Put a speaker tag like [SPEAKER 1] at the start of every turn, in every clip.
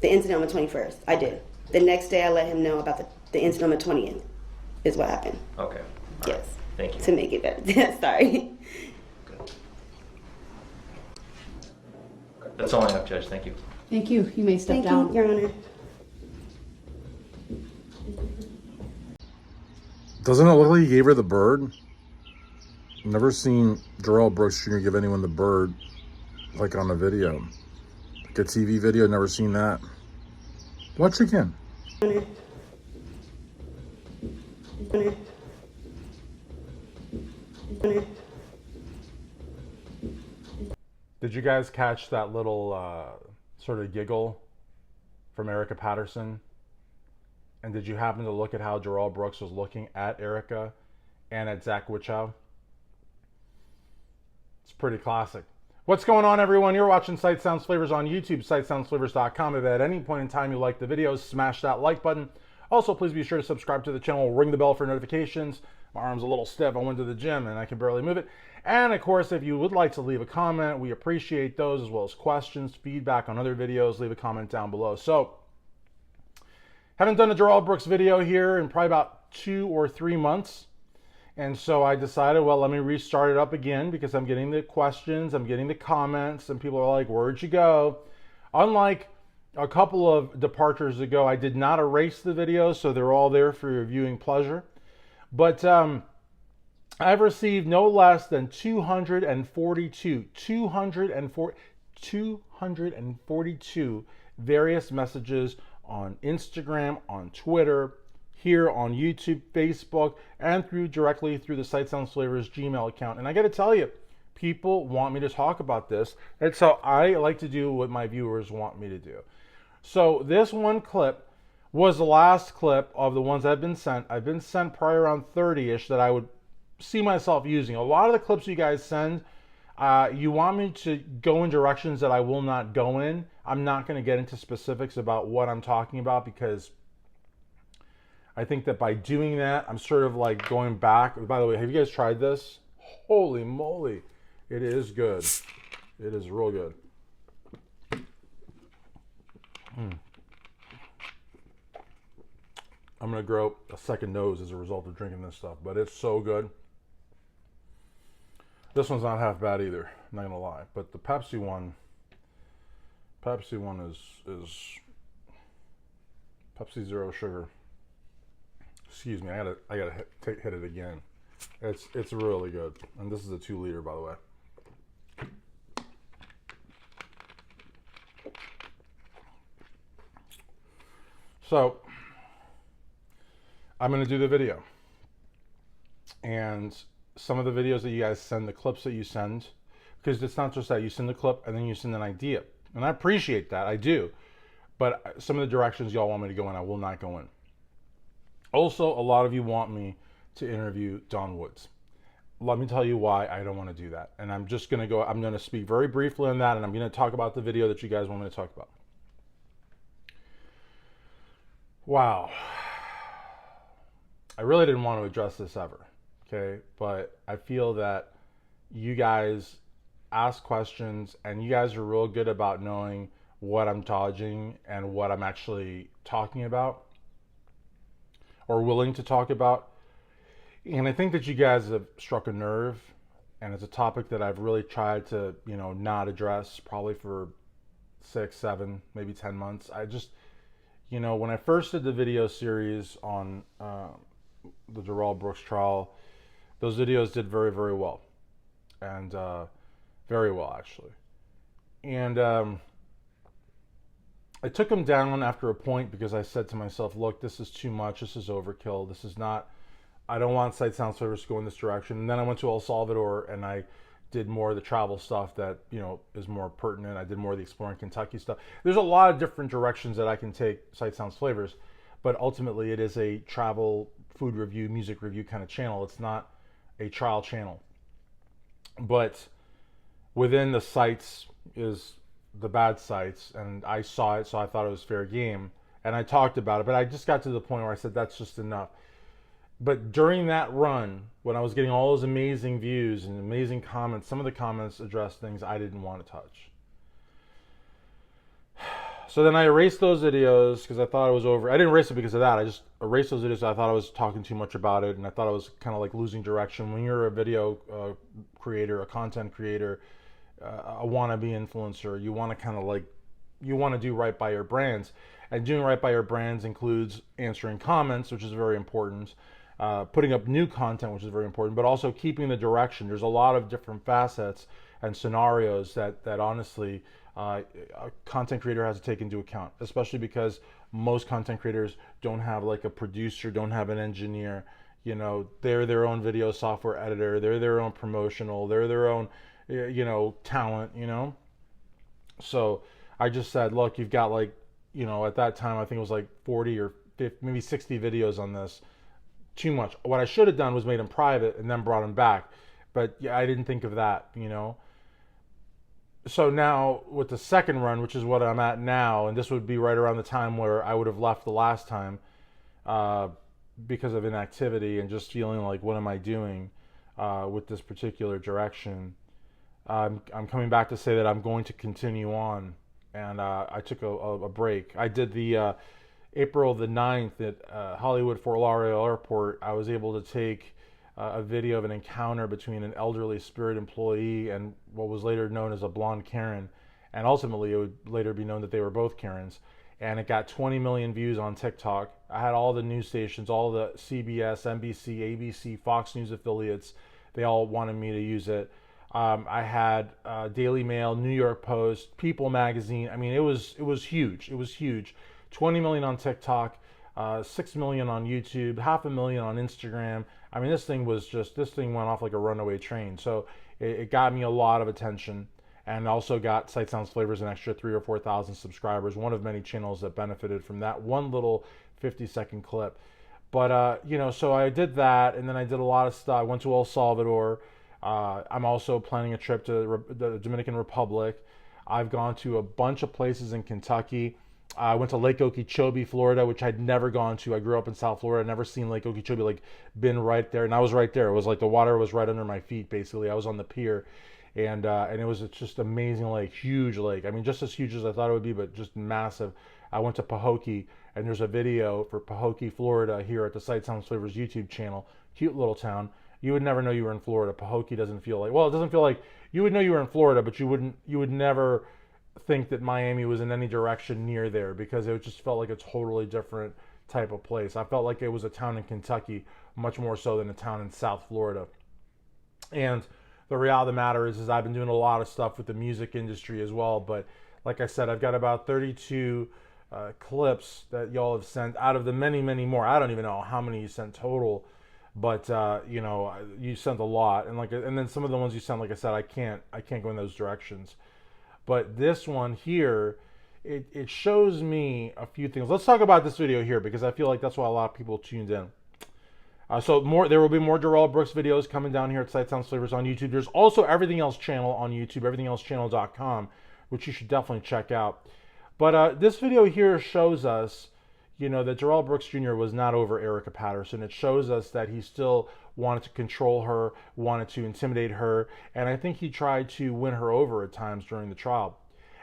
[SPEAKER 1] The incident on the 21st. I did. The next day I let him know about the incident on the 20th is what happened.
[SPEAKER 2] Okay. All
[SPEAKER 1] Yes.
[SPEAKER 2] right. Thank you.
[SPEAKER 1] To make it better. Sorry.
[SPEAKER 2] Good. That's all I have, Judge. Thank you.
[SPEAKER 3] Thank you. You may step
[SPEAKER 1] Thank
[SPEAKER 3] down.
[SPEAKER 1] you, Your Honor.
[SPEAKER 4] Doesn't it look like he gave her the bird? Never seen Darrell Brooks Jr. give anyone the bird, like on a video. Like a TV video, never seen that. Watch again.
[SPEAKER 1] Honor. Honor. Honor.
[SPEAKER 5] Did you guys catch that little sort of giggle from Erika Patterson? And did you happen to look at how Darrell Brooks was looking at Erika and at Zach Wichow? It's pretty classic. What's going on, everyone? You're watching Sight Sounds Flavors on YouTube, sightsoundsflavors.com. If at any point in time you like the videos, smash that like button. Also, please be sure to subscribe to the channel, ring the bell for notifications. My arm's a little stiff. I went to the gym and I can barely move it. And of course, if you would like to leave a comment, we appreciate those, as well as questions, feedback on other videos. Leave a comment down below. So, haven't done a Darrell Brooks video here in probably about 2 or 3 months. And so I decided, well, let me restart it up again because I'm getting the questions, I'm getting the comments, and people are like, where'd you go? Unlike a couple of departures ago, I did not erase the videos, so they're all there for your viewing pleasure. But I've received no less than 242 various messages on Instagram, on Twitter, here on YouTube, Facebook, and directly through the Sight Sounds Flavors Gmail account. And I got to tell you, people want me to talk about this, and so I like to do what my viewers want me to do. So this one clip was the last clip of the ones I've been sent. I've been sent probably around 30-ish that I would see myself using. A lot of the clips you guys send, you want me to go in directions that I will not go in. I'm not going to get into specifics about what I'm talking about because I think that by doing that, I'm sort of like going back. By the way, have you guys tried this? Holy moly. It is good. It is real good. I'm going to grow a second nose as a result of drinking this stuff, but it's so good. This one's not half bad either, I'm not going to lie. But the Pepsi one is Pepsi Zero Sugar. Excuse me, I gotta hit it again. It's really good, and this is a 2-liter, by the way. So I'm gonna do the video, and some of the videos that you guys send, the clips that you send, because it's not just that you send the clip and then you send an idea, and I appreciate that, I do. But some of the directions y'all want me to go in, I will not go in. Also, a lot of you want me to interview Don Woods. Let me tell you why I don't want to do that. And I'm just going to speak very briefly on that, and I'm going to talk about the video that you guys want me to talk about. Wow. I really didn't want to address this ever, okay? But I feel that you guys ask questions, and you guys are real good about knowing what I'm dodging and what I'm actually talking about, or willing to talk about. And I think that you guys have struck a nerve, and it's a topic that I've really tried to, not address probably for 6, 7, maybe 10 months. I just, when I first did the video series on the Darrell Brooks trial, those videos did very, very well. And very well, actually. And I took them down after a point because I said to myself, look, this is too much. This is overkill. This is not, I don't want Sight Sound Flavors to go in this direction. And then I went to El Salvador and I did more of the travel stuff that, is more pertinent. I did more of the Exploring Kentucky stuff. There's a lot of different directions that I can take Sight Sounds Flavors, but ultimately it is a travel, food review, music review kind of channel. It's not a trial channel. But within the sites is the bad sites, and I saw it, so I thought it was fair game, and I talked about it, but I just got to the point where I said that's just enough. But during that run, when I was getting all those amazing views and amazing comments, some of the comments addressed things I didn't want to touch. So then I erased those videos because I thought it was over. I didn't erase it because of that. I just erased those videos. I thought I was talking too much about it, and I thought I was kind of like losing direction. When you're a video creator, a content creator, a wannabe influencer, you want to kind of like, you want to do right by your brands. And doing right by your brands includes answering comments, which is very important, putting up new content, which is very important, but also keeping the direction. There's a lot of different facets and scenarios that honestly a content creator has to take into account, especially because most content creators don't have like a producer, don't have an engineer. You know, they're their own video software editor, they're their own promotional, they're their own, you know, talent, you know. So I just said, look, you've got like, you know, at that time I think it was like 40 or 50, maybe 60 videos on this. Too much. What I should have done was made them private and then brought them back, but yeah, I didn't think of that, you know. So now with the second run, which is what I'm at now, and this would be right around the time where I would have left the last time, because of inactivity and just feeling like, what am I doing with this particular direction? I'm coming back to say that I'm going to continue on, and I took a break. I did the April the 9th at Hollywood Fort Lauderdale Airport. I was able to take a video of an encounter between an elderly Spirit employee and what was later known as a blonde Karen, and ultimately it would later be known that they were both Karens, and it got 20 million views on TikTok. I had all the news stations, all the CBS, NBC, ABC, Fox News affiliates, they all wanted me to use it. I had Daily Mail, New York Post, People Magazine. I mean, it was huge. It was huge. 20 million on TikTok, 6 million on YouTube, 500,000 on Instagram. I mean, this thing went off like a runaway train. So it got me a lot of attention, and also got Sight Sounds Flavors an extra 3,000 or 4,000 subscribers, one of many channels that benefited from that one little 50-second clip. But, you know, so I did that, and then I did a lot of stuff. I went to El Salvador. I'm also planning a trip to the Dominican Republic. I've gone to a bunch of places in Kentucky. I went to Lake Okeechobee, Florida, which I'd never gone to. I grew up in South Florida. I'd never seen Lake Okeechobee, like been right there. And I was right there. It was like the water was right under my feet, basically. I was on the pier. And it was just amazing lake, huge lake. I mean, just as huge as I thought it would be, but just massive. I went to Pahokee, and there's a video for Pahokee, Florida here at the Sight Sounds Flavors YouTube channel. Cute little town. You would never know you were in Florida. Pahokee doesn't feel like, well, it doesn't feel like, you would know you were in Florida, but you would never think that Miami was in any direction near there, because it just felt like a totally different type of place. I felt like it was a town in Kentucky, much more so than a town in South Florida. And the reality of the matter is I've been doing a lot of stuff with the music industry as well. But like I said, I've got about 32 clips that y'all have sent out of the many, many more. I don't even know how many you sent total, but you know, you sent a lot. And then some of the ones you sent, like I said, I can't go in those directions. But this one here, it shows me a few things. Let's talk about this video here, because I feel like that's why a lot of people tuned in. There will be more Darrell Brooks videos coming down here at Sight Sounds Flavors on YouTube. There's also Everything Else channel on YouTube, everythingelsechannel.com, which you should definitely check out. But this video here shows us, you know, that Darrell Brooks Jr. was not over Erika Patterson. It shows us that he still wanted to control her, wanted to intimidate her, and I think he tried to win her over at times during the trial.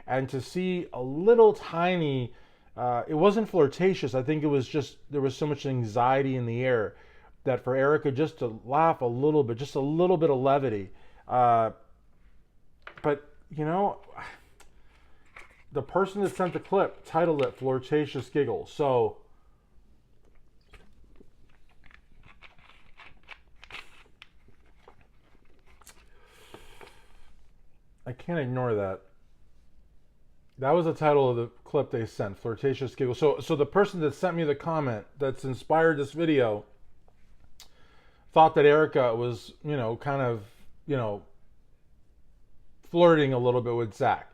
[SPEAKER 5] And to see a little tiny, it wasn't flirtatious. I think it was just, there was so much anxiety in the air that for Erika just to laugh a little bit, just a little bit of levity. But, you know, the person that sent the clip titled it Flirtatious Giggle. So I can't ignore that. That was the title of the clip they sent, Flirtatious Giggle. So the person that sent me the comment that's inspired this video thought that Erika was, you know, kind of, you know, flirting a little bit with Zach.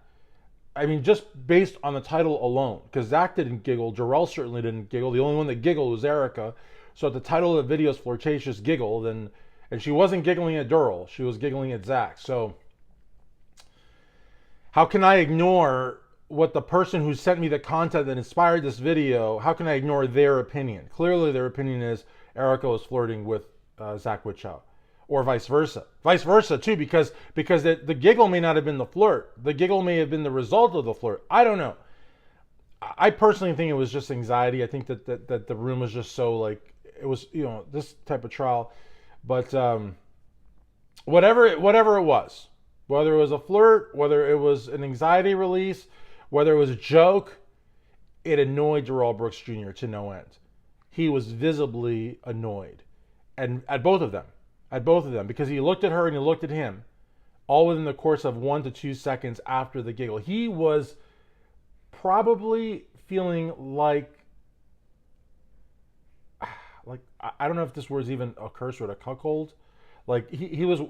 [SPEAKER 5] I mean, just based on the title alone, because Zach didn't giggle, Darrell certainly didn't giggle. The only one that giggled was Erika. So if the title of the video is Flirtatious Giggle, then, and she wasn't giggling at Darrell, she was giggling at Zach. So how can I ignore what the person who sent me the content that inspired this video, how can I ignore their opinion? Clearly their opinion is Erika was flirting with Zach Wichow, or vice versa. Vice versa too, because the giggle may not have been the flirt. The giggle may have been the result of the flirt. I don't know. I personally think it was just anxiety. I think that the room was just so like, it was, this type of trial. But whatever it was, whether it was a flirt, whether it was an anxiety release, whether it was a joke, it annoyed Darrell Brooks Jr. to no end. He was visibly annoyed, and at both of them, because he looked at her and he looked at him, all within the course of 1 to 2 seconds after the giggle. He was probably feeling like I don't know if this word's even a curse word, a cuckold. Like it was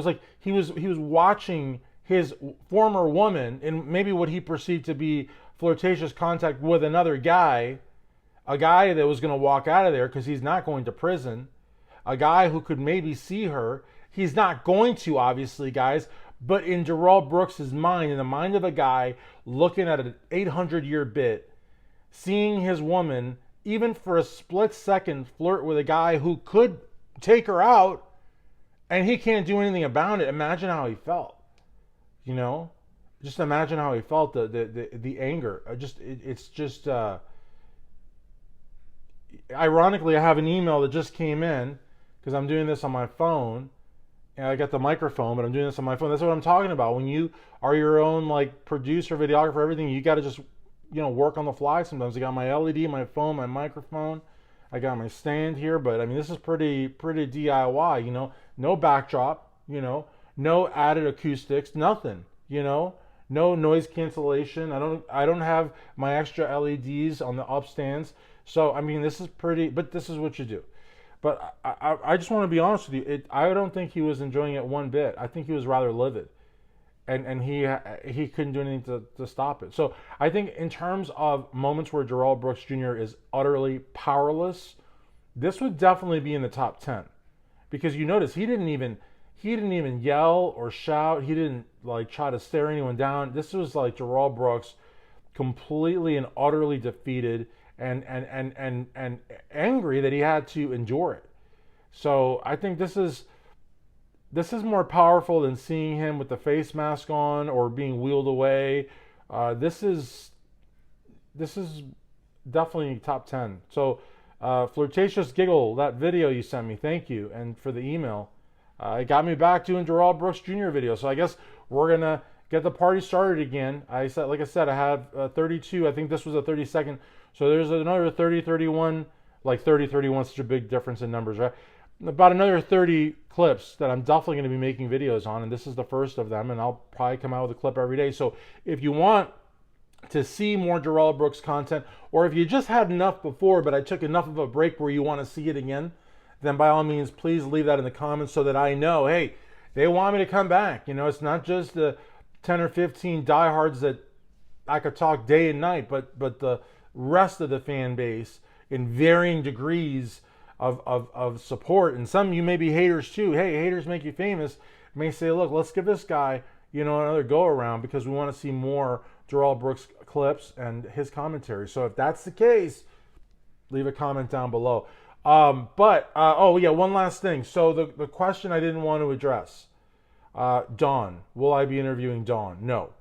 [SPEAKER 5] like he was watching his former woman in maybe what he perceived to be flirtatious contact with another guy, a guy that was going to walk out of there because he's not going to prison, a guy who could maybe see her. He's not going to, obviously, guys, but in Darrell Brooks' mind, in the mind of a guy looking at an 800-year bit, seeing his woman, even for a split second, flirt with a guy who could take her out, and he can't do anything about it. Imagine how he felt, Just imagine how he felt, the anger. It's just... Ironically, I have an email that just came in because I'm doing this on my phone, and I got the microphone, but I'm doing this on my phone. That's what I'm talking about. When you are your own producer, videographer, everything, you got to just work on the fly sometimes. I got my LED, my phone, my microphone. I got my stand here, but I mean, this is pretty DIY. No backdrop, no added acoustics, nothing. No noise cancellation. I don't have my extra LEDs on the up stands. So I mean, this is pretty, but this is what you do. But I just want to be honest with you. I don't think he was enjoying it one bit. I think he was rather livid, and he couldn't do anything to stop it. So I think in terms of moments where Darrell Brooks Jr. is utterly powerless, this would definitely be in the top 10, because you notice he didn't even yell or shout. He didn't try to stare anyone down. This was like Darrell Brooks completely and utterly defeated and angry that he had to endure it. So I think this is more powerful than seeing him with the face mask on or being wheeled away. This is definitely top 10. So Flirtatious Giggle, that video you sent me, thank you, and for the email. It got me back doing Darrell Brooks Jr. video. So I guess we're gonna get the party started again. I have 32. I think this was a 32nd. So there's another 30, 31, 30, 31, such a big difference in numbers, right? About another 30 clips that I'm definitely going to be making videos on, and this is the first of them, and I'll probably come out with a clip every day. So if you want to see more Darrell Brooks content, or if you just had enough before, but I took enough of a break where you want to see it again, then by all means, please leave that in the comments so that I know, hey, they want me to come back. It's not just the 10 or 15 diehards that I could talk day and night, but the rest of the fan base in varying degrees of support. And some you may be haters too. Hey, haters make you famous. May say, look, let's give this guy another go around because we want to see more Darrell Brooks clips and his commentary. So if that's the case, leave a comment down below. One last thing. So the question I didn't want to address, Dawn, will I be interviewing Dawn? No.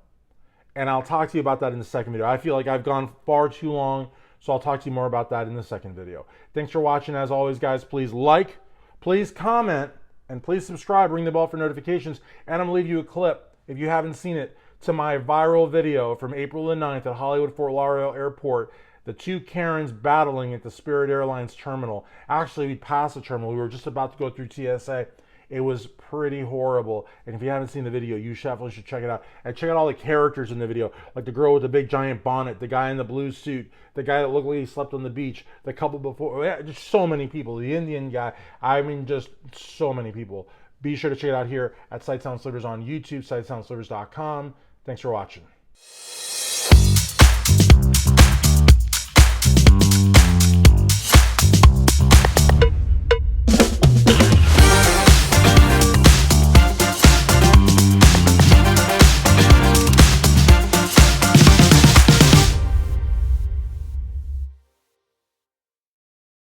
[SPEAKER 5] And I'll talk to you about that in the second video. I feel like I've gone far too long, so I'll talk to you more about that in the second video. Thanks for watching. As always, guys, please like, please comment, and please subscribe. Ring the bell for notifications. And I'm going to leave you a clip, if you haven't seen it, to my viral video from April the 9th at Hollywood Fort Lauderdale Airport. The two Karens battling at the Spirit Airlines terminal. Actually, we passed the terminal. We were just about to go through TSA. It was pretty horrible. And if you haven't seen the video, you definitely should check it out. And check out all the characters in the video. Like the girl with the big giant bonnet, the guy in the blue suit, the guy that looked like he slept on the beach, the couple before. Yeah, just so many people. The Indian guy. I mean, just so many people. Be sure to check it out here at Sight Sound Slivers on YouTube, sightsoundslivers.com. Thanks for watching.